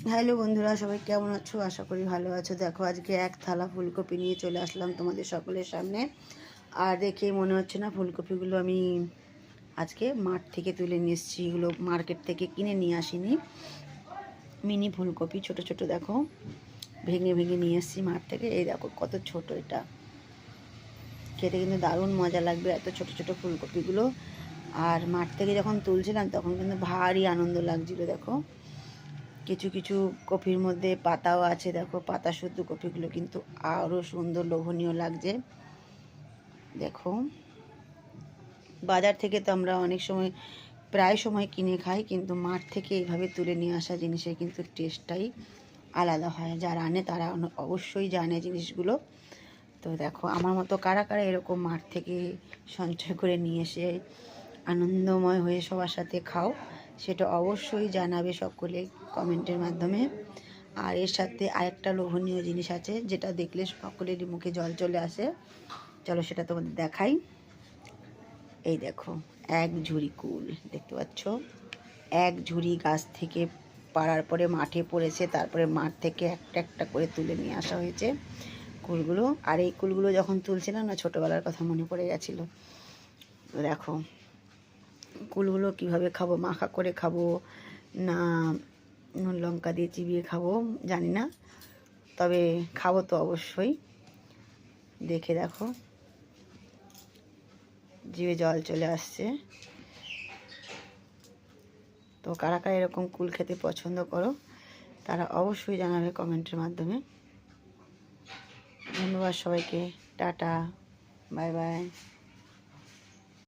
Hello বন্ধুরা, সবাই কেমন আছো? আশা করি ভালো আছো। দেখো, আজকে এক থালা ফুলকপি নিয়ে চলে আসলাম তোমাদের সকলের সামনে। আর দেখেই মনে হচ্ছে না ফুলকপিগুলো আমি আজকে মাঠ থেকে তুলে নিয়ে এসেছি। এগুলো মার্কেট থেকে কিনে নিয়ে আসিনি। মিনি ফুলকপি ছোট ছোট, দেখো ভেঙে ভেঙে নিয়ে এসেছি মাঠ থেকে। এই দেখো কত ছোট, এটা খেতে কিন্তু দারুণ মজা লাগবে এত ছোট ছোট ফুলকপিগুলো। আর মাঠ থেকে যখন তুলছিলাম তখন কিন্তু ভারী আনন্দ লাগছিল। দেখো কিছু কিছু কপির মধ্যে পাতাও আছে, দেখো পাতা শুদ্ধ কপিগুলো কিন্তু আরও সুন্দর লোভনীয় লাগছে। দেখো বাজার থেকে তো আমরা অনেক সময় প্রায় সময় কিনে খাই, কিন্তু মাঠ থেকে এইভাবে তুলে নিয়ে আসা জিনিসের কিন্তু টেস্টটাই আলাদা হয়। যারা আনে তারা অবশ্যই জানে জিনিসগুলো। তো দেখো আমার মতো কারা কারা এরকম মাঠ থেকে সঞ্চয় করে নিয়ে এসে আনন্দময় হয়ে সবার সাথে খাও, সেটা অবশ্যই জানাবে সকলে কমেন্টের মাধ্যমে। আর এর সাথে আরেকটা লোভনীয় জিনিস আছে, যেটা দেখলে সকলেরই মুখে জল চলে আসে। চলো সেটা তোমাদের দেখাই। এই দেখো এক ঝুড়ি কুল, দেখতে পাচ্ছ? এক ঝুড়ি গাছ থেকে পাড়ার পরে মাঠে পড়েছে, তারপরে মাঠ থেকে একটা একটা করে তুলে নিয়ে আসা হয়েছে কুলগুলো। আর এই কুলগুলো যখন তুলছিলাম না, ছোটোবেলার কথা মনে পড়ে গেছিলো। দেখো কুলগুলো কীভাবে খাবো, মাখা করে খাবো না নুন লঙ্কা দিয়ে চিবিয়ে খাবো জানি না, তবে খাবো তো অবশ্যই। দেখে দেখো জিভে জল চলে আসছে। তো কারা কারা এরকম কুল খেতে পছন্দ করো তারা অবশ্যই জানাবে কমেন্টের মাধ্যমে। ধন্যবাদ সবাইকে, টাটা, বাই বাই।